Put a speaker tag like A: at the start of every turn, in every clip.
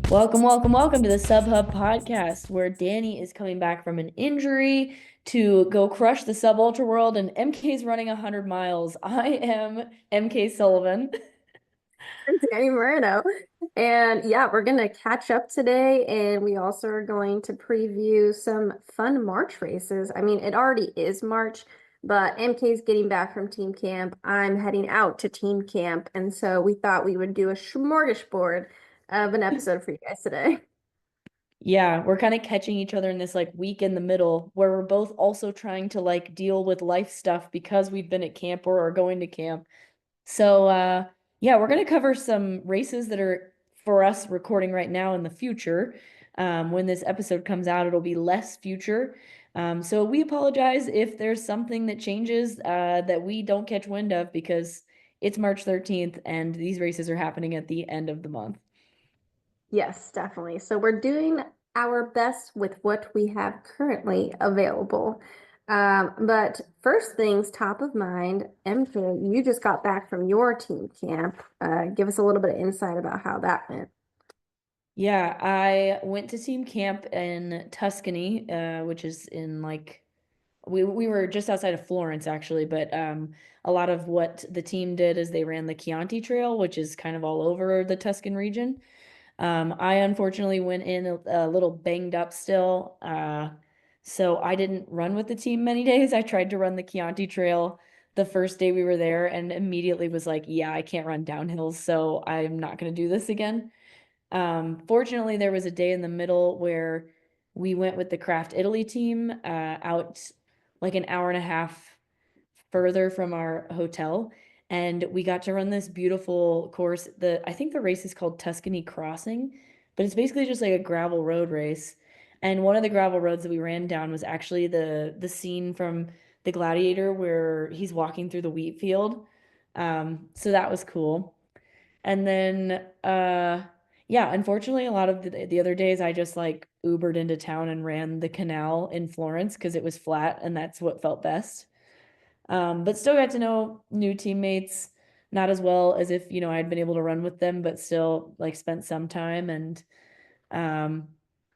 A: Welcome to the SubHub podcast, where Dani is coming back from an injury to go crush the sub ultra world, and MK's running 100 miles. I am MK Sullivan.
B: Dani Moreno. And yeah, we're going to catch up today. And we also are going to preview some fun March races. I mean, it already is March, but MK's getting back from team camp. I'm heading out to team camp. And so we thought we would do a smorgasbord of an episode for you guys today.
A: Yeah, we're kind of catching each other in this like week in the middle where we're both also trying to like deal with life stuff because we've been at camp or are going to camp. So yeah, we're gonna cover some races that are for us recording right now in the future. When this episode comes out, it'll be less future. So we apologize if there's something that changes that we don't catch wind of because it's March 13th and these races are happening at the end of the month.
B: Yes, definitely. So we're doing our best with what we have currently available. But first things top of mind, MK, you just got back from your team camp. Give us a little bit of insight about how that went.
A: Yeah, I went to team camp in Tuscany, which is in like we were just outside of Florence actually, but a lot of what the team did is they ran the Chianti Trail, which is kind of all over the Tuscan region. I unfortunately went in a little banged up still, so I didn't run with the team many days. I tried to run the Chianti Trail the first day we were there and immediately was like, yeah, I can't run downhills, so I'm not going to do this again. Fortunately, there was a day in the middle where we went with the Craft Italy team out like an hour and a half further from our hotel, and we got to run this beautiful course. I think the race is called Tuscany Crossing, but it's basically just like a gravel road race. And one of the gravel roads that we ran down was actually the scene from The Gladiator where he's walking through the wheat field. So that was cool. And then yeah, unfortunately a lot of the other days I just like Ubered into town and ran the canal in Florence because it was flat and that's what felt best. But still got to know new teammates, not as well as if, I'd been able to run with them, but still like spent some time and um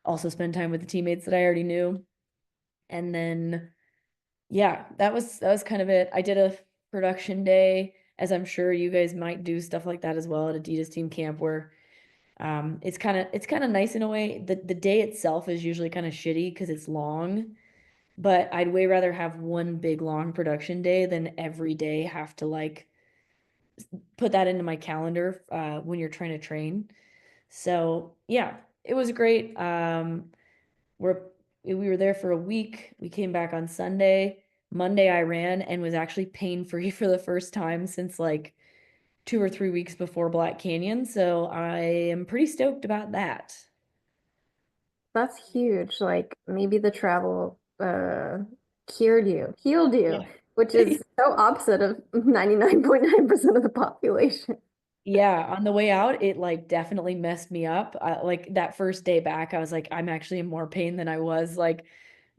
A: also spend time with the teammates that I already knew. And then yeah, that was kind of it. I did a production day, as I'm sure you guys might do stuff like that as well at Adidas team camp where it's kind of nice in a way. The day itself is usually kind of shitty because it's long, but I'd way rather have one big long production day than every day have to like put that into my calendar when you're trying to train. So yeah, it was great. We're we were there for a week. We came back on Sunday. Monday I ran and was actually pain free for the first time since like 2 or 3 weeks before Black Canyon. So I am pretty stoked about that.
B: That's huge. Like maybe the travel healed you,
A: Yeah.
B: which is so opposite of 99.9% of the population.
A: Yeah, on the way out, it like definitely messed me up. Like that first day back, I was like, I'm actually in more pain than I was like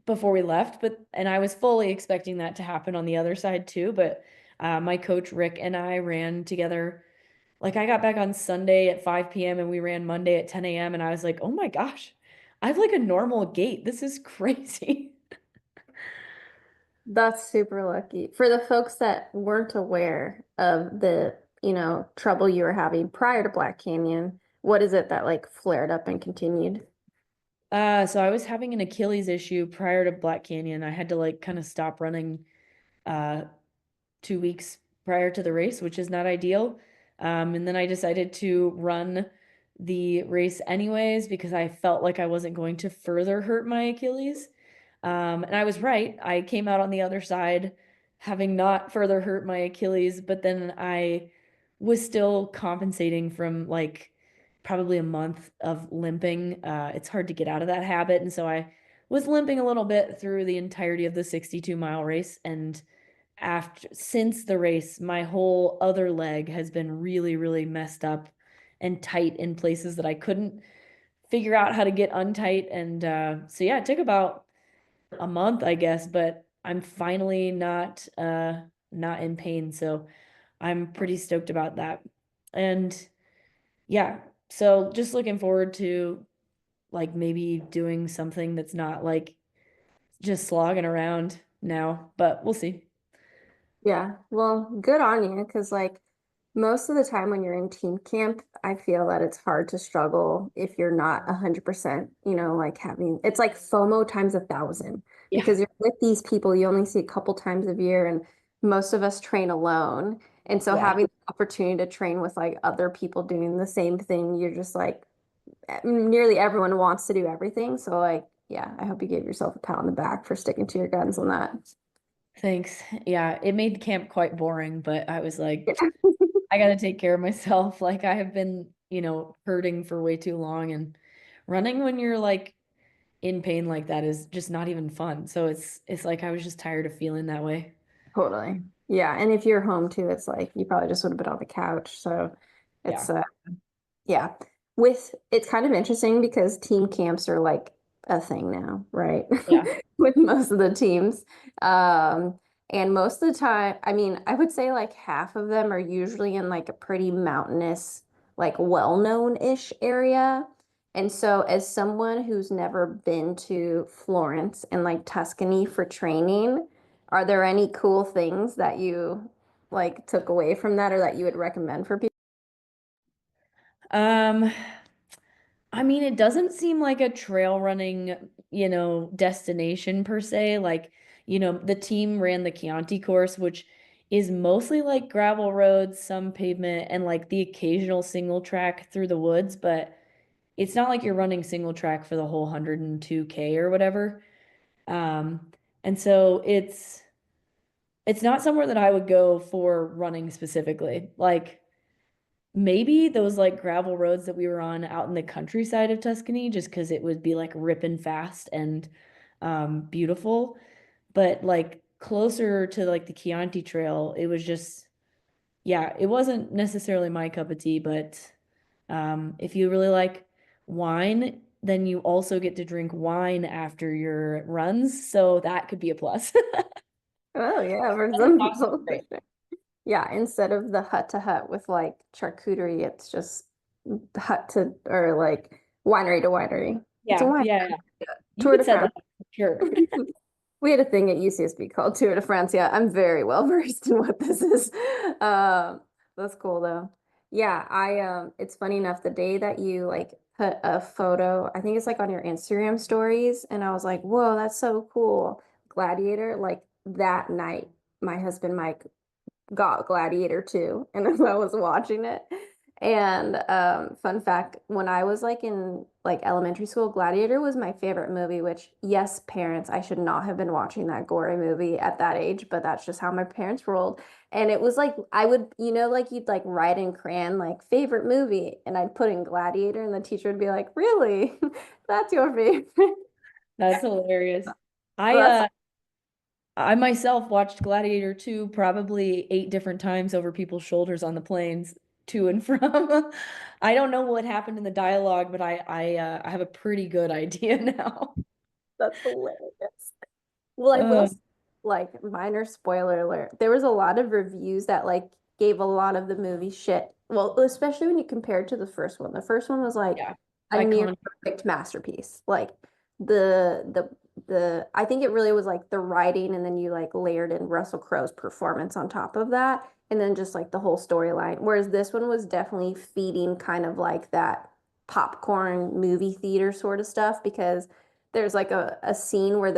A: before we left. And I was fully expecting that to happen on the other side too. But my coach Rick and I ran together. Like I got back on Sunday at 5 p.m. and we ran Monday at 10 a.m. And I was like, oh my gosh, I have like a normal gait. This is crazy.
B: That's super lucky. For the folks that weren't aware of the trouble you were having prior to Black Canyon, what is it that like flared up and continued?
A: So I was having an Achilles issue prior to Black Canyon. I had to like kind of stop running uh 2 weeks prior to the race, which is not ideal. And then I decided to run the race anyways because I felt like I wasn't going to further hurt my Achilles. And I was right. I came out on the other side having not further hurt my Achilles, but then I was still compensating from like probably a month of limping. It's hard to get out of that habit. And so I was limping a little bit through the entirety of the 62-mile race. And after since the race, my whole other leg has been really, really messed up and tight in places that I couldn't figure out how to get untight. And so yeah, it took about a month, I guess, but I'm finally not in pain. So I'm pretty stoked about that. And yeah, so just looking forward to like maybe doing something that's not like just slogging around now, but we'll see.
B: Yeah, well, good on you because like most of the time when you're in team camp, I feel that it's hard to struggle if you're not 100%, like having it's like FOMO times 1,000
A: Yeah.
B: because you're with these people you only see a couple times a year and most of us train alone. And so
A: Yeah.
B: having the opportunity to train with like other people doing the same thing, you're just like nearly everyone wants to do everything. So like, yeah, I hope you gave yourself a pat on the back for sticking to your guns on that.
A: Thanks. Yeah, it made camp quite boring, but I was like,
B: Yeah.
A: I gotta take care of myself. Like I have been, hurting for way too long and running when you're like in pain like that is just not even fun. So it's like I was just tired of feeling that way.
B: Totally. Yeah. And if you're home too, it's like you probably just would have been on the couch. So
A: Yeah.
B: it's yeah. It's kind of interesting because team camps are like a thing now, right?
A: Yeah.
B: With most of the teams. Um, and most of the time, I mean, I would say like half of them are usually in like a pretty mountainous, like well-known-ish area. And so as someone who's never been to Florence and like Tuscany for training, are there any cool things that you like took away from that or that you would recommend for people?
A: Um, I mean, it doesn't seem like a trail running, destination per se. Like, the team ran the Chianti course, which is mostly like gravel roads, some pavement, and like the occasional single track through the woods, but it's not like you're running single track for the whole 102K or whatever. And so it's not somewhere that I would go for running specifically. Like maybe those like gravel roads that we were on out in the countryside of Tuscany, just because it would be like ripping fast and beautiful. But like closer to like the Chianti Trail, it was just, yeah, it wasn't necessarily my cup of tea, but if you really like wine, then you also get to drink wine after your runs, so that could be a plus.
B: Oh yeah, for
A: And the
B: some
A: pasta was
B: people for
A: great.
B: sure. Yeah, instead of the hut to hut with like charcuterie, it's just hut to or like winery to winery. It's a
A: Yeah,
B: wine
A: yeah, yeah. You
B: Tour
A: could
B: de
A: set that
B: France.
A: up for sure.
B: We had a thing at UCSB called Tour de France. Yeah, I'm very well versed in what this is. That's cool though. Yeah, it's funny enough, the day that you like put a photo, I think it's like on your Instagram stories, and I was like, whoa, that's so cool. Gladiator, like that night, my husband Mike got Gladiator too, and as I was watching it. And fun fact, when I was like in like elementary school, Gladiator was my favorite movie, which yes, parents, I should not have been watching that gory movie at that age, but that's just how my parents rolled. And it was like I would, like you'd like write in crayon like favorite movie, and I'd put in Gladiator, and the teacher would be like, "Really? That's your favorite?"
A: That's hilarious.
B: So
A: I
B: that's
A: uh I myself watched Gladiator 2 probably 8 different times over people's shoulders on the planes to and from. I don't know what happened in the dialogue, but I have a pretty good idea now.
B: that's hilarious. Well, I will
A: Uh,
B: like minor spoiler alert. There was a lot of reviews that like gave a lot of the movie shit. Well, especially when you compare it to the first one. The first one was like
A: yeah.
B: a near
A: Iconic.
B: perfect masterpiece. Like the I think it really was like the writing and then you like layered in Russell Crowe's performance on top of that and then just like the whole storyline. Whereas this one was definitely feeding kind of like that popcorn movie theater sort of stuff because there's like a scene where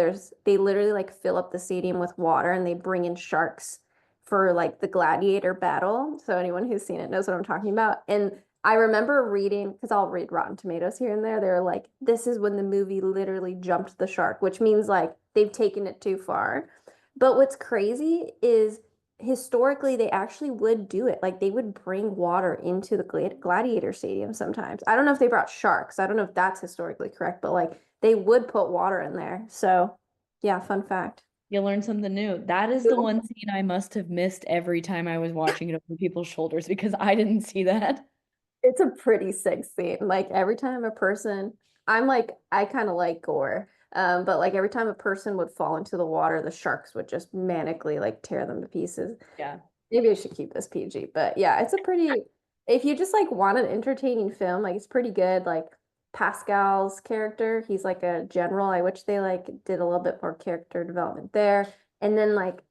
B: they literally like fill up the stadium with water and they bring in sharks for like the gladiator battle. So anyone who's seen it knows what I'm talking about. And I remember reading, because I'll read Rotten Tomatoes here and there, they're like, this is when the movie literally jumped the shark, which means like they've taken it too far. But what's crazy is historically they actually would do it. Like they would bring water into the gladiator stadium sometimes. I don't know if they brought sharks. I don't know if that's historically correct, but like they would put water in there. So, yeah, fun fact.
A: You learn something new. That is the one scene I must have missed every time I was watching it over people's shoulders because I didn't see that.
B: It's a pretty sick scene. Like every time a person, I'm like, I kind of like gore. But like every time a person would fall into the water, the sharks would just manically like tear them to pieces.
A: Yeah.
B: Maybe I should keep this PG, but yeah, it's a pretty, if you just like want an entertaining film, like it's pretty good. Like Pascal's character, he's like a general. I wish they like did a little bit more character development there. And then like,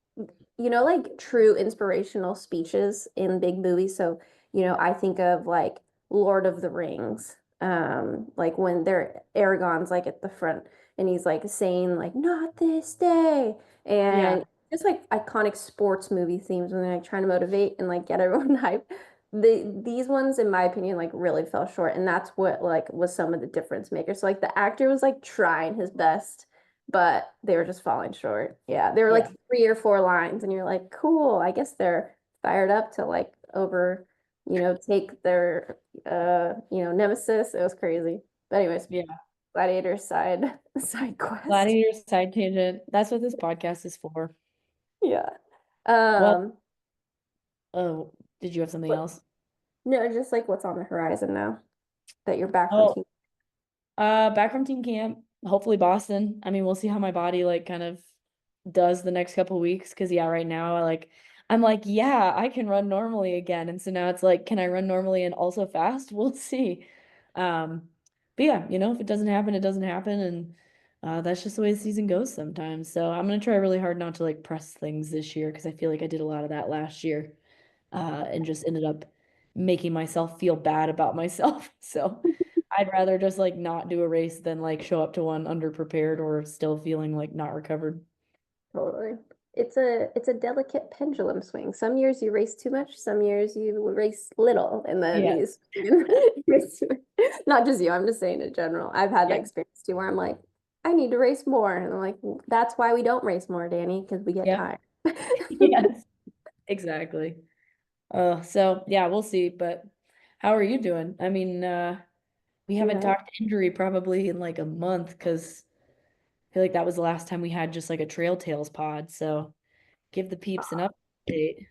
B: like true inspirational speeches in big movies. So, I think of like Lord of the Rings, like when they're Aragorn's like at the front and he's like saying like, not this day.
A: Yeah.
B: And just like iconic sports movie themes when they're like trying to motivate and like get everyone hyped. These ones, in my opinion, like really fell short, and that's what like was some of the difference makers. So like the actor was like trying his best, but they were just falling short. Yeah, they were like
A: Yeah.
B: 3 or 4 lines, and you're like, cool. I guess they're fired up to like take their nemesis. It was crazy. But anyways,
A: Yeah.
B: Gladiator side quest.
A: Gladiator side tangent. That's what this podcast is for.
B: Yeah.
A: Well,
B: Um,
A: oh, did you have something
B: what
A: else?
B: No, just like what's on the horizon now that you're back from
A: Oh,
B: team.
A: back from team camp, hopefully Boston. I mean, we'll see how my body like kind of does the next couple weeks. Cause yeah, right now I'm like, yeah, I can run normally again. And so now it's like, can I run normally and also fast? We'll see. Um, but yeah, if it doesn't happen, it doesn't happen. And that's just the way the season goes sometimes. So I'm gonna try really hard not to like press things this year because I feel like I did a lot of that last year. And just ended up making myself feel bad about myself. So I'd rather just like not do a race than like show up to one underprepared or still feeling like not recovered.
B: Totally. It's a delicate pendulum swing. Some years you race too much, some years you race little, and then
A: Yeah.
B: not just you, I'm just saying in general. I've had that
A: Yeah.
B: experience too where I'm like, I need to race more. And I'm like, "Well, that's why we don't race more, Danny, because we get
A: Yep.
B: tired."
A: Yes. Exactly. So yeah, we'll see. But how are you doing? I mean, we haven't
B: Yeah.
A: talked injury probably in like a month because I feel like that was the last time we had just like a Trail Tales pod. So give the peeps an update.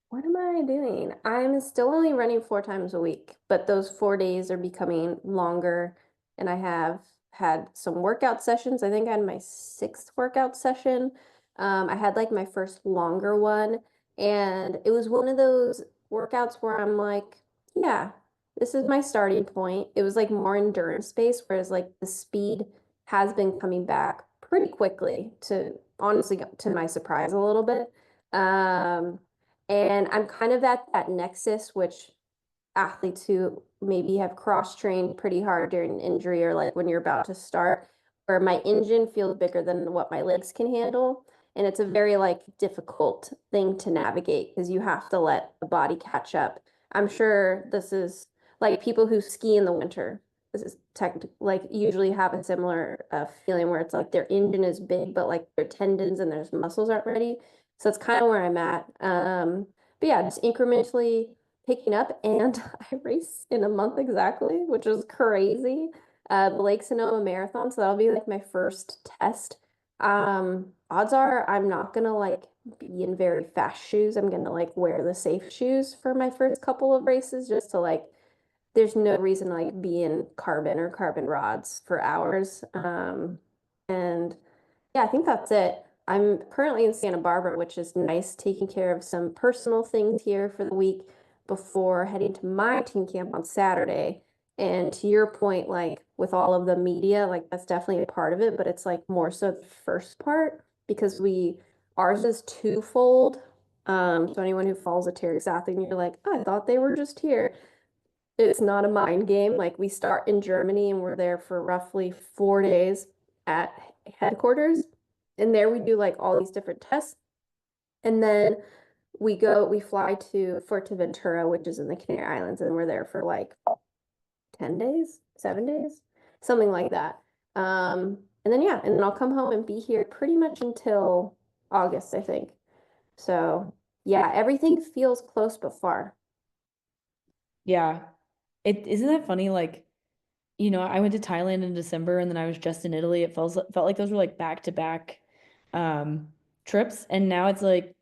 B: What am I doing? I'm still only running 4 times a week, but those 4 days are becoming longer. And I have had some workout sessions. I think I had my sixth workout session. I had like my first longer one. And it was one of those workouts where I'm like, yeah, this is my starting point. It was like more endurance based, whereas like the speed has been coming back pretty quickly to honestly to my surprise a little bit. Um, and I'm kind of at that nexus, which athletes who maybe have cross-trained pretty hard during an injury or like when you're about to start, where my engine feels bigger than what my legs can handle. And it's a very like difficult thing to navigate because you have to let the body catch up. I'm sure this is like people who ski in the winter. This is like usually have a similar feeling where it's like their engine is big, but like their tendons and their muscles aren't ready. So that's kind of where I'm at. But yeah, just incrementally picking up, and I race in a month exactly, which is crazy. The Lake Sonoma Marathon, so that'll be like my first test. Odds are I'm not gonna like be in very fast shoes. I'm gonna like wear the safe shoes for my first couple of races just to like there's no reason to like be in carbon or carbon rods for hours. And yeah, I think that's it. I'm currently in Santa Barbara, which is nice, taking care of some personal things here for the week before heading to my team camp on Saturday. And to your point, like with all of the media, like that's definitely a part of it, but it's like more so the first part because ours is twofold. So anyone who follows a Terry's athlete and you're like, oh, I thought they were just here. It's not a mind game. Like we start in Germany and we're there for roughly 4 days at headquarters. And there we do like all these different tests. And then we fly to Fuerteventura, which is in the Canary Islands, and we're there for like 10 days, 7 days, something like that. And then yeah, and then I'll come home and be here pretty much until August, I think. So yeah, everything feels close but far.
A: Yeah. It isn't that funny? Like, I went to Thailand in December and then I was just in Italy. It felt like those were like back to back trips. And now it's like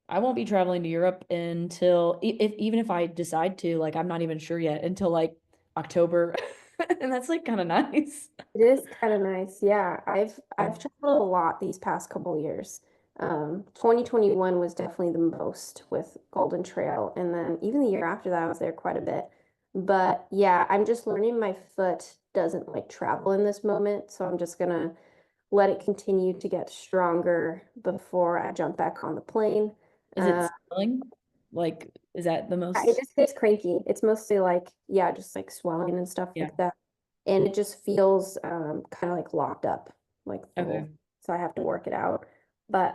A: I won't be traveling to Europe until if even if I decide to, like I'm not even sure yet until like October. And that's like kind of nice.
B: It is kind of nice. Yeah, I've traveled a lot these past couple years. 2021 was definitely the most with Golden Trail. And then even the year after that, I was there quite a bit. But yeah, I'm just learning my foot doesn't like travel in this moment. So I'm just gonna let it continue to get stronger before I jump back on the plane.
A: Is it swelling? Like, is that the
B: It
A: most?
B: just gets cranky. It's mostly like, yeah, just like swelling and stuff
A: Yeah.
B: like that. And it just feels kind of like locked up, like the
A: Okay.
B: whole, so I have to work it out. But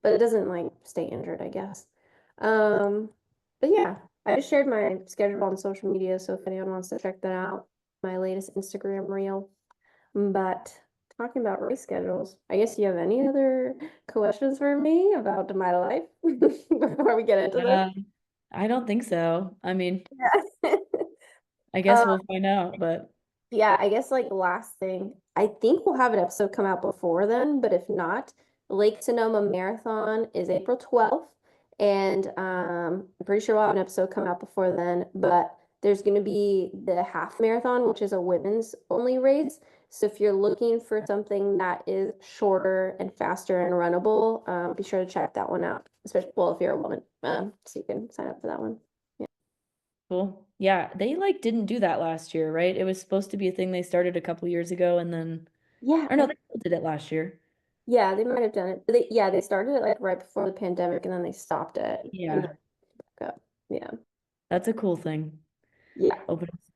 B: it doesn't like stay injured, I guess. Um, but yeah, I just shared my schedule on social media, so if anyone wants to check that out, my latest Instagram reel. But talking about race schedules, I guess you have any other questions for me about my life before we get into this?
A: Uh, I don't think so. I mean,
B: Yeah.
A: I guess
B: Uh,
A: we'll find out, but
B: yeah, I guess like last thing, I think we'll have an episode come out before then, but if not, Lake Sonoma Marathon is April 12th, and I'm pretty sure we'll have an episode come out before then, but there's going to be the half marathon, which is a women's only race. So if you're looking for something that is shorter and faster and runnable, be sure to check that one out, especially, well, if you're a woman, so you can sign up for that one. Yeah.
A: cool. Yeah, they like didn't do that last year, right? It was supposed to be a thing they started a couple years ago and then,
B: Yeah,
A: or no, they still did it last year.
B: yeah, they might have done it. Yeah, they started it like right before the pandemic and then they stopped it and then
A: Yeah,
B: back up. Yeah.
A: that's a cool thing.
B: Yeah.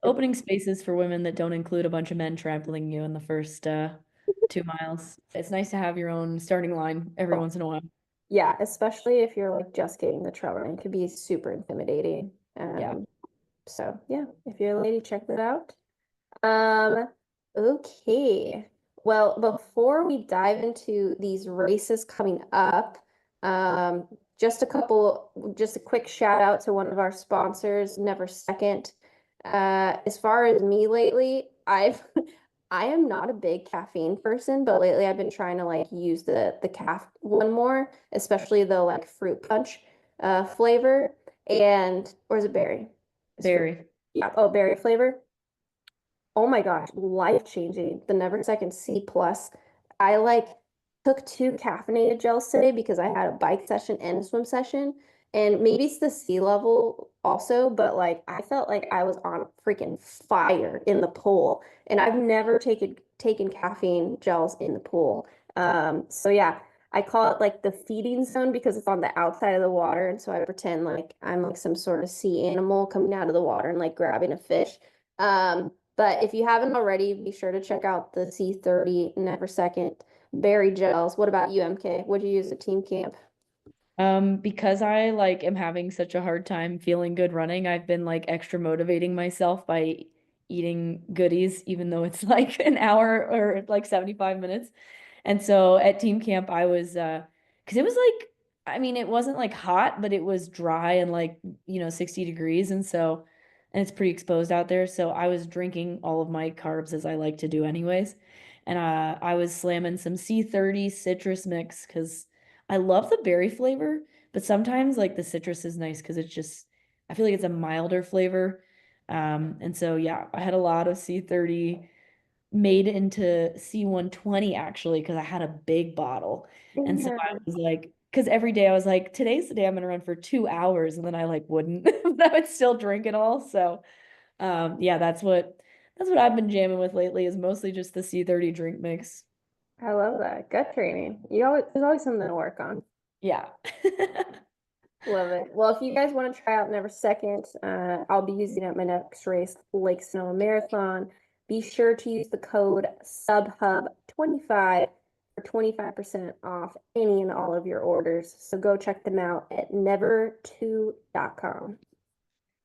A: Opening spaces for women that don't include a bunch of men trampling you in the first 2 miles. It's nice to have your own starting line every
B: Oh,
A: once in a while.
B: yeah, especially if you're like just getting the trail running. It could be super intimidating.
A: Yeah.
B: So yeah, if you're a lady, check that out. Um, okay. Well, before we dive into these races coming up, um, just a quick shout out to one of our sponsors, Never Second. As far as me lately, I am not a big caffeine person, but lately I've been trying to like use the calf one more, especially the like fruit punch flavor and or is it berry? It's fruit.
A: Very.
B: Yeah, oh, berry flavor. Oh my gosh, life changing. The Never Second C plus. I like took two caffeinated gels today because I had a bike session and a swim session. And maybe it's the sea level also, but like I felt like I was on freaking fire in the pool. And I've never taken caffeine gels in the pool. So yeah, I call it like the feeding zone because it's on the outside of the water. And so I pretend like I'm like some sort of sea animal coming out of the water and like grabbing a fish. But if you haven't already, be sure to check out the C30 Never Second Berry Gels. What about you, MK? What'd you use at Team Camp?
A: Because I like am having such a hard time feeling good running, I've been like extra motivating myself by eating goodies, even though it's like an hour or like 75 minutes. And so at team camp, I was because it was like, I mean, it wasn't like hot, but it was dry and like, 60 degrees. And so, and it's pretty exposed out there. So I was drinking all of my carbs as I like to do anyways. And I was slamming some C30 citrus mix because I love the berry flavor, but sometimes like the citrus is nice because it's just, I feel like it's a milder flavor. And so yeah, I had a lot of C30 made into C120 actually because I had a big bottle. And so I
B: Yeah.
A: was like, because every day I was like, today's the day I'm gonna run for 2 hours, and then I like wouldn't, but I would still drink it all. So yeah, that's what I've been jamming with lately is mostly just the C30 drink mix.
B: I love that. Gut training. There's always something to work on.
A: Yeah.
B: Love it. Well, if you guys want to try out Never Second, I'll be using it at my next race, Lake Sonoma Marathon. Be sure to use the code SUBHUB25 for 25% off any and all of your orders. So go check them out at never2.com.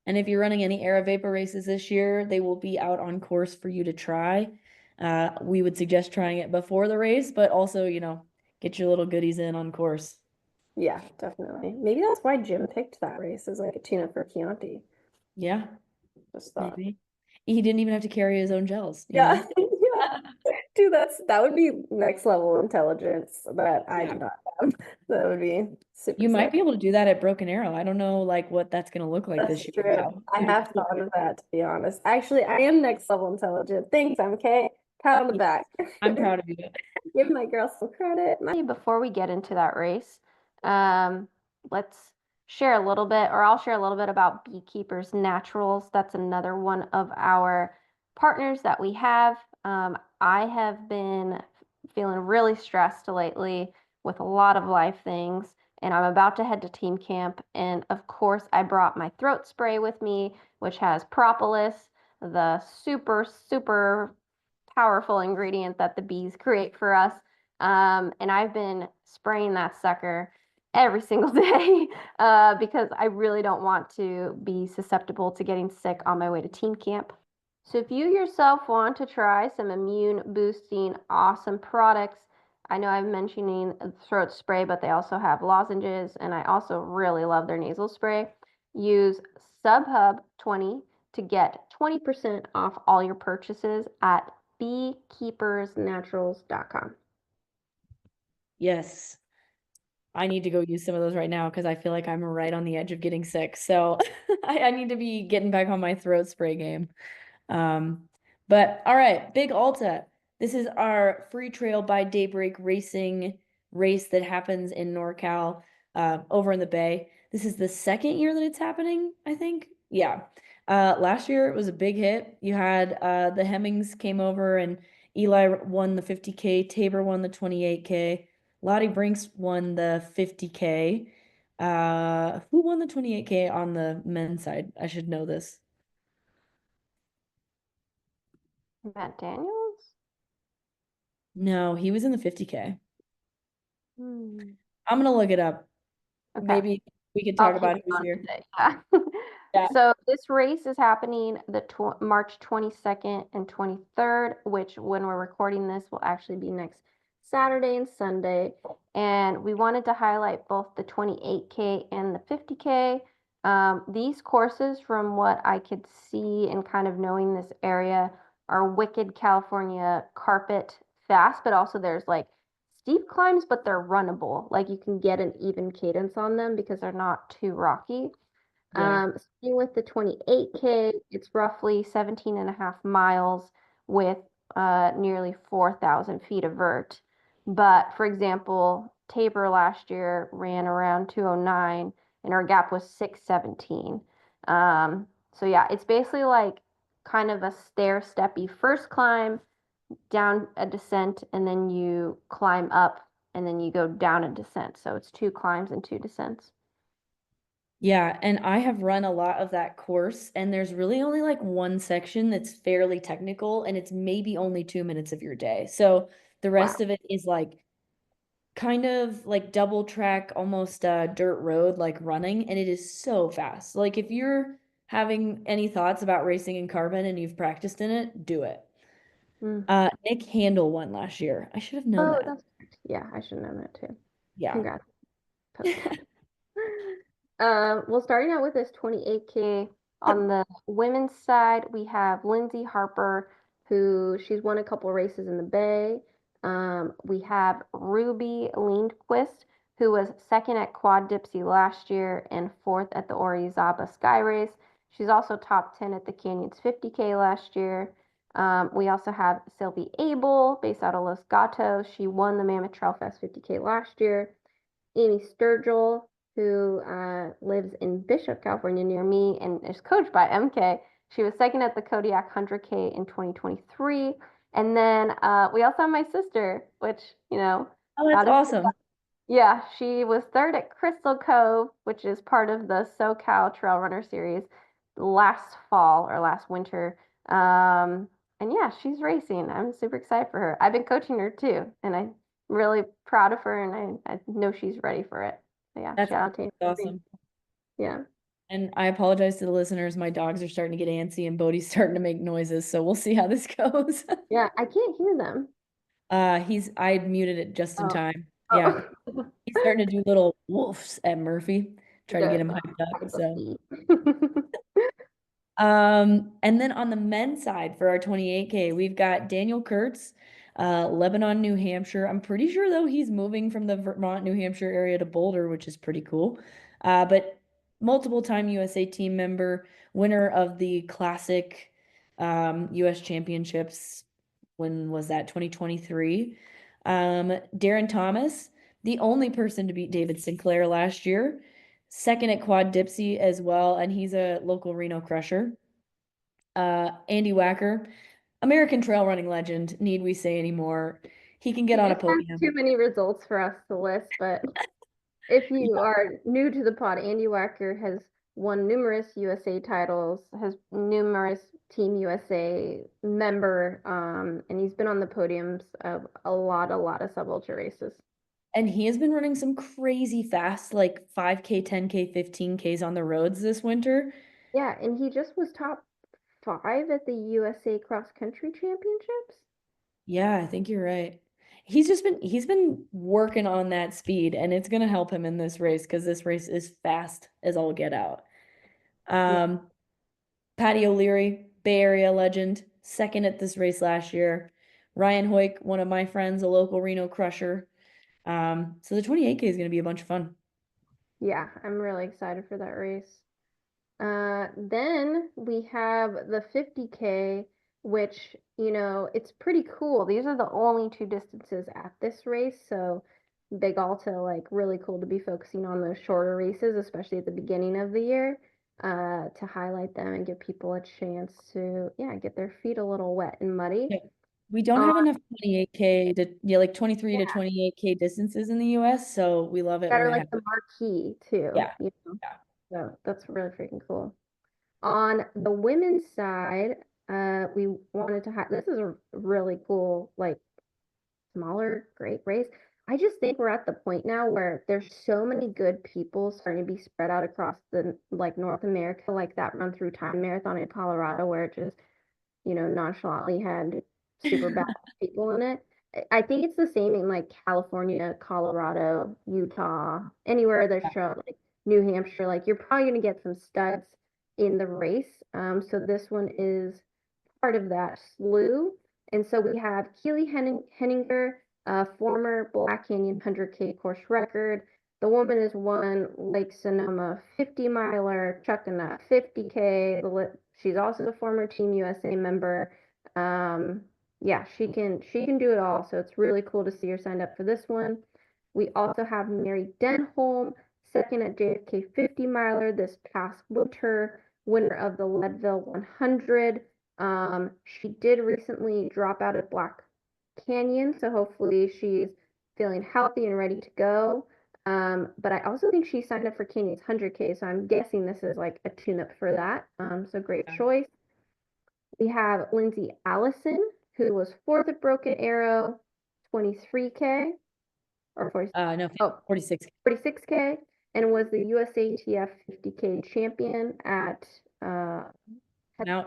A: And if you're running any Air Vapor races this year, they will be out on course for you to try. We would suggest trying it before the race, but also, get your little goodies in on course.
B: Yeah, definitely. Maybe that's why Jim picked that race as like a tune-up for Chianti.
A: Yeah,
B: Just thought.
A: maybe. He didn't even have to carry his own gels, you
B: Yeah,
A: know?
B: yeah. Dude, that would be next level intelligence that I do
A: Yeah.
B: not have. That would be super
A: You might
B: sick.
A: be able to do that at Broken Arrow. I don't know like what that's gonna look like
B: That's
A: this year, but
B: true. I
A: it'd be
B: have
A: cool.
B: thought of that, to be honest. Actually, I am next level intelligent. Thanks, MK. Pat on the back.
A: I'm proud of you.
B: Give my girl some credit. Before we get into that race, um, let's share a little bit, or I'll share a little bit about Beekeepers Naturals. That's another one of our partners that we have. I have been feeling really stressed lately with a lot of life things, and I'm about to head to team camp. And of course, I brought my throat spray with me, which has propolis, the super, super powerful ingredient that the bees create for us. And I've been spraying that sucker every single day because I really don't want to be susceptible to getting sick on my way to team camp. So if you yourself want to try some immune boosting awesome products, I know I'm mentioning throat spray, but they also have lozenges, and I also really love their nasal spray. Use SubHub20 to get 20% off all your purchases at beekeepersnaturals.com.
A: Yes. I need to go use some of those right now because I feel like I'm right on the edge of getting sick. So I need to be getting back on my throat spray game. But all right, Big Alta. This is our free trail by daybreak racing race that happens in NorCal, over in the Bay. This is the second year that it's happening, I think. Yeah. Last year it was a big hit. You had the Hemmings came over and Eli won the 50K, Tabor won the 28K, Lottie Brinks won the 50K. Who won the 28K on the men's side? I should know this.
B: Matt Daniels?
A: No, he was in the 50K.
B: Hmm.
A: I'm gonna look it up.
B: Okay.
A: Maybe we could
B: I'll
A: talk
B: keep
A: about
B: it
A: who's
B: on
A: here.
B: today. Yeah.
A: Yeah.
B: So this race is happening the March 22nd and 23rd, which when we're recording this will actually be next Saturday and Sunday. And we wanted to highlight both the 28K and the 50K. These courses, from what I could see and kind of knowing this area, are wicked California carpet fast, but also there's like steep climbs, but they're runnable. Like you can get an even cadence on them because they're not too rocky.
A: Yeah.
B: Starting with the 28K, it's roughly 17 and a half miles with nearly 4,000 feet of vert. But for example, Tabor last year ran around 209 and our gap was 617. So yeah, it's basically like kind of a stair-steppy first climb, down a descent, and then you climb up, and then you go down a descent. So it's two climbs and two descents.
A: Yeah, and I have run a lot of that course, and there's really only like one section that's fairly technical, and it's maybe only 2 minutes of your day. So the
B: Wow.
A: rest of it is like kind of like double track, almost dirt road, like running, and it is so fast. Like if you're having any thoughts about racing in carbon and you've practiced in it, do it.
B: Mm.
A: Nick Handel won last year. I should have known
B: Oh,
A: that.
B: that's correct. Yeah, I should know that too.
A: Yeah.
B: Congrats, Post. Well, starting out with this 28K on the women's side, we have Lindsay Harper, who she's won a couple races in the Bay. We have Ruby Lindquist, who was second at Quad Dipsy last year and fourth at the Orizaba Sky Race. She's also top 10 at the Canyons 50K last year. We also have Sylvie Abel, based out of Los Gatos. She won the Mammoth Trail Fest 50K last year. Amy Sturgill, who lives in Bishop, California, near me, and is coached by MK. She was second at the Kodiak 100K in 2023. And then we also have my sister, which,
A: Oh, that's
B: not as
A: awesome.
B: yeah, she was third at Crystal Cove, which is part of the SoCal Trail Runner Series last fall or last winter. And yeah, she's racing. I'm super excited for her. I've been coaching her too, and I'm really proud of her, and I know she's ready for it. So yeah,
A: That's
B: shout out to Amy.
A: awesome.
B: Yeah.
A: And I apologize to the listeners. My dogs are starting to get antsy and Bodhi's starting to make noises, so we'll see how this goes.
B: Yeah, I can't hear them.
A: I muted it just in
B: Oh,
A: time. Yeah.
B: oh.
A: He's starting to do little woofs at Murphy, try to get
B: Good.
A: him hyped up.
B: Gotta go
A: So,
B: feed.
A: and then on the men's side for our 28K, we've got Daniel Kurtz, Lebanon, New Hampshire. I'm pretty sure though he's moving from the Vermont, New Hampshire area to Boulder, which is pretty cool. But multiple time USA team member, winner of the classic US championships when was that? 2023. Darren Thomas, the only person to beat David Sinclair last year, second at Quad Dipsy as well, and he's a local Reno crusher. Andy Wacker, American trail running legend, need we say anymore? He can get
B: You
A: on a
B: just have too
A: podium.
B: many results for us to list, but if you are new to the pod, Andy Wacker has won numerous USA titles, has numerous Team USA member, and he's been on the podiums of a lot of sub ultra races.
A: And he has been running some crazy fast, like 5K, 10K, 15Ks on the roads this winter.
B: Yeah, and he just was top 5 at the USA Cross Country Championships.
A: Yeah, I think you're right. He's been working on that speed, and it's gonna help him in this race because this race is fast as all get out.
B: Yeah,
A: Um, Patty O'Leary, Bay Area legend, second at this race last year. Ryan Hoyk, one of my friends, a local Reno crusher. So the 28K is gonna be a bunch of fun.
B: yeah, I'm really excited for that race. Then we have the 50K, which, it's pretty cool. These are the only two distances at this race. So Big Alta, like really cool to be focusing on those shorter races, especially at the beginning of the year, to highlight them and give people a chance to, yeah, get their feet a little wet and muddy.
A: Yeah. We don't
B: Uh,
A: have enough 28K to, yeah, like 23 to
B: yeah,
A: 28K distances in the US, so we love it
B: that
A: when
B: are
A: it
B: like the
A: happens.
B: marquee too,
A: Yeah. Yeah.
B: So that's really freaking cool. On the women's side, we wanted to have this is a really cool, like smaller, great race. I just think we're at the point now where there's so many good people starting to be spread out across the like North America, like that run through time marathon in Colorado, where it just nonchalantly had super bad people in it. I think it's the same in like California, Colorado, Utah, anywhere there's trail, like New Hampshire. Like you're probably gonna get some studs in the race. So this one is part of that slew. And so we have Keely Henninger, a former Black Canyon 100K course record. The woman has won Lake Sonoma 50 miler, Chuckanut 50K. She's also a former Team USA member. Um, yeah, she can do it all. So it's really cool to see her signed up for this one. We also have Mary Denholm, second at JFK 50 miler this past winter, winner of the Leadville 100. She did recently drop out of Black Canyon, so hopefully she's feeling healthy and ready to go. But I also think she signed up for Canyon's 100K, so I'm guessing this is like a tune-up for that. So great
A: Yeah.
B: choice. We have Lindsay Allison, who was fourth at Broken Arrow, 23K or 40,
A: No,
B: oh,
A: 46.
B: 46K, and was the USATF 50K champion at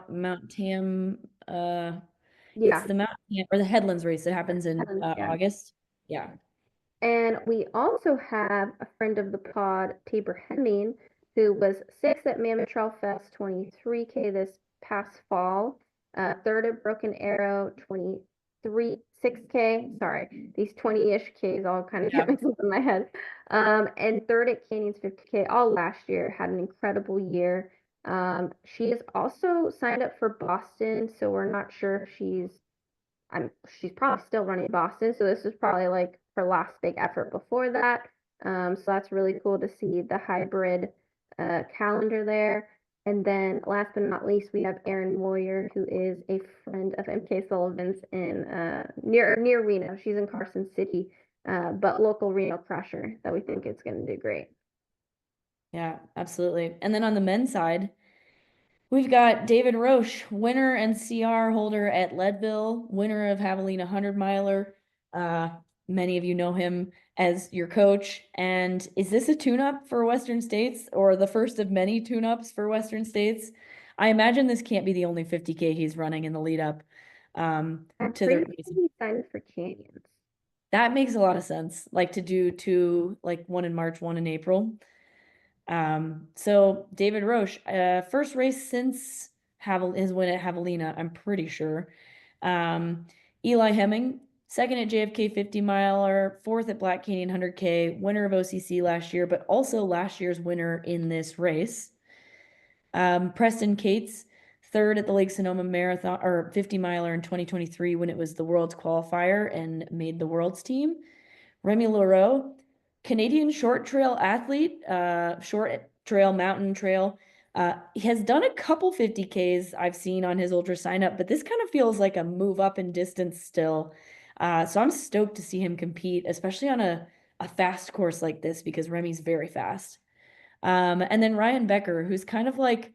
A: Mount Tam, it's
B: yeah,
A: the Mount Tam or the Headlands race that happens in
B: yeah.
A: August. Yeah.
B: And we also have a friend of the pod, Tabor Hemming, who was sixth at Mammoth Trail Fest 23K this past fall, third at Broken Arrow 23, 6K. Sorry, these 20-ish Ks all kind of get
A: Yeah.
B: mixed up in my head. And third at Canyon's 50K all last year, had an incredible year. She is also signed up for Boston, so we're not sure if she's probably still running Boston, so this is probably like her last big effort before that. So that's really cool to see the hybrid calendar there. And then last but not least, we have Erin Moyer, who is a friend of MK Sullivan's in near Reno. She's in Carson City, but local Reno crusher that we think is going to do great.
A: Yeah, absolutely. And then on the men's side, we've got David Roche, winner and CR holder at Leadville, winner of Javelina 100 miler. Uh, Many of you know him as your coach. And is this a tune-up for Western States or the first of many tune-ups for Western States? I imagine this can't be the only 50K he's running in the lead up
B: I'm
A: to the
B: pretty
A: race.
B: sure he signed for Canyons.
A: That makes a lot of sense. Like to do two, like one in March, one in April. So David Roche, first race since his win at Javelina, I'm pretty sure. Eli Hemming, second at JFK 50 miler, fourth at Black Canyon 100K, winner of OCC last year, but also last year's winner in this race. Preston Cates, third at the Lake Sonoma Marathon or 50 miler in 2023 when it was the world's qualifier and made the world's team. Remy Leroux, Canadian short trail athlete, short trail, mountain trail. He has done a couple 50Ks I've seen on his ultra sign up, but this kind of feels like a move up in distance still. So I'm stoked to see him compete, especially on a fast course like this because Remy's very fast. And then Ryan Becker, who's kind of like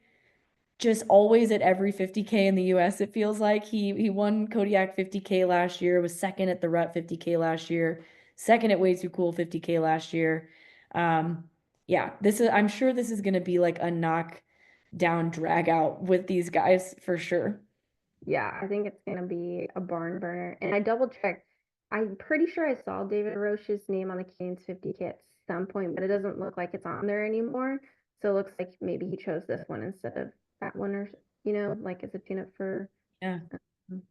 A: just always at every 50K in the US, it feels like. He won Kodiak 50K last year, was second at the Rut 50K last year, second at Way Too Cool 50K last year. Yeah, I'm sure this is gonna be like a knock down drag out with these guys for sure.
B: Yeah, I think it's gonna be a barn burner. And I double checked. I'm pretty sure I saw David Roche's name on the Canes 50K at some point, but it doesn't look like it's on there anymore. So it looks like maybe he chose this one instead of that one, or like as a tune-up for.
A: Yeah.
B: um,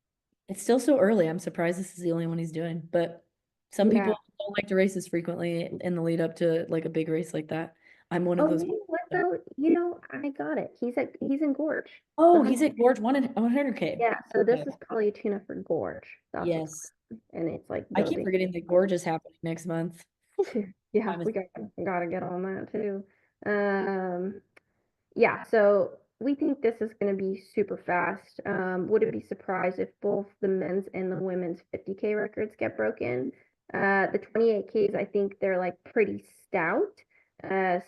A: It's still so early. I'm surprised this is the only one he's doing, but some
B: Yeah.
A: people don't like to race as frequently in the lead up to like a big race like that. I'm one of
B: Oh,
A: those
B: you know
A: people.
B: what though? I got it. He's in Gorge. The
A: Oh,
B: hun-
A: he's at Gorge 100K.
B: Yeah, so this
A: Okay.
B: is probably a tune-up for Gorge. That's what's
A: Yes.
B: and it's like
A: I keep
B: building.
A: forgetting that Gorge is happening next month.
B: Yeah,
A: I was,
B: we gotta get on that too. Um, yeah, so we think this is going to be super fast. Would it be surprised if both the men's and the women's 50K records get broken? The 28Ks, I think they're like pretty stout.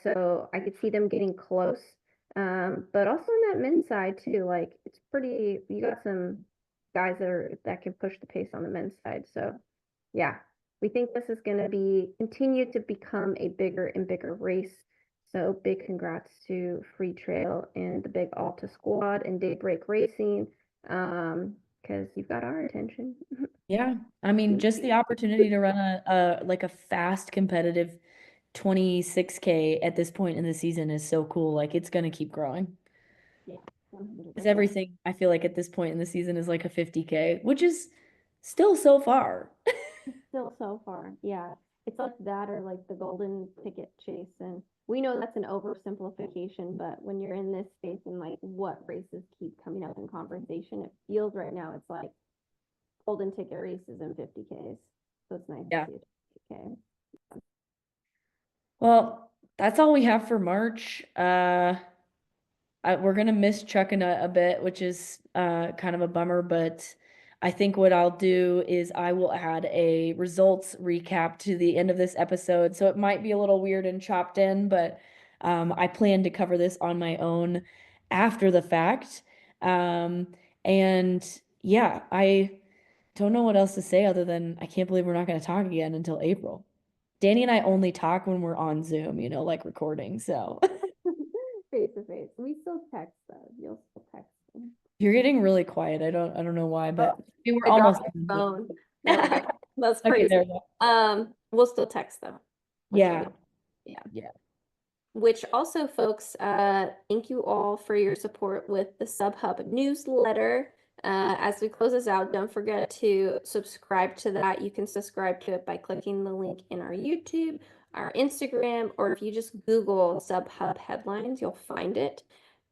B: So I could see them getting close. But also on that men's side too, like it's pretty, you got some guys that can push the pace on the men's side. So yeah, we think this is going to be continue to become a bigger and bigger race. So big congrats to Free Trail and the Big Alta squad and Daybreak Racing, because you've got our attention.
A: yeah. I mean, just the opportunity to run a like a fast competitive 26K at this point in the season is so cool. Like it's gonna keep growing.
B: Yeah,
A: Because
B: 100%.
A: everything I feel like at this point in the season is like a 50K, which is still so far.
B: Still so far, yeah. It's like that or like the golden ticket chase. And we know that's an oversimplification, but when you're in this space and like what races keep coming up in conversation, it feels right now it's like golden ticket races and 50Ks. So it's nice
A: Yeah.
B: to see a 50K.
A: Well, that's all we have for March. We're gonna miss chucking a bit, which is kind of a bummer, but I think what I'll do is I will add a results recap to the end of this episode. So it might be a little weird and chopped in, but I plan to cover this on my own after the fact. Um, and yeah, I don't know what else to say other than I can't believe we're not going to talk again until April. Dani and I only talk when we're on Zoom, like recording. So
B: Face to face. We still text though. You'll still text them.
A: you're getting really quiet. I don't know why,
B: Oh,
A: but we're
B: I
A: almost
B: dropped my
A: done.
B: phone. There we go. That's
A: Okay,
B: crazy.
A: there we go.
B: We'll still text though, which will
A: Yeah.
B: be yeah.
A: Yeah.
B: Which also, folks, thank you all for your support with the SubHub newsletter. As we close this out, don't forget to subscribe to that. You can subscribe to it by clicking the link in our YouTube, our Instagram, or if you just Google SubHub headlines, you'll find it.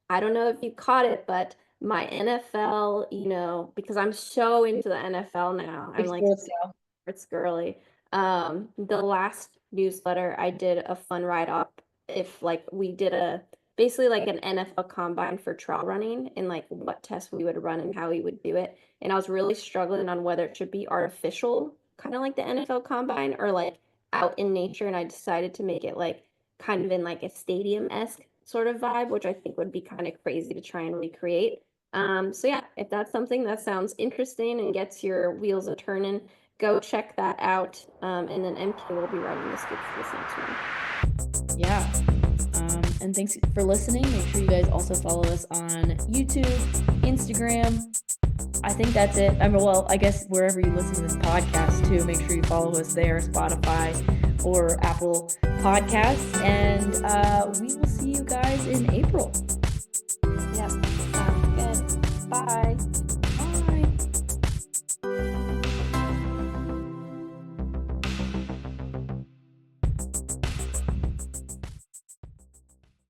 B: I don't know if you caught it, but my NFL, because I'm so into the NFL now. I'm
A: Big
B: like
A: sports now.
B: sports girly. The last newsletter I did a fun write up if like we did basically like an NFL combine for trail running and like what tests we would run and how we would do it. And I was really struggling on whether it should be artificial, kind of like the NFL combine, or like out in nature. And I decided to make it like kind of in like a stadium-esque sort of vibe, which I think would be kind of crazy to try and recreate. So yeah, if that's something that sounds interesting and gets your wheels a turning, go check that out. And then MK will be writing the script for this next one.
A: Yeah. And thanks for listening. Make sure you guys also follow us on YouTube, Instagram. I think that's it. Well, I guess wherever you listen to this podcast too, make sure you follow us there, Spotify or Apple Podcasts. And we will see you guys in April.
B: Yep. Sounds good. Bye.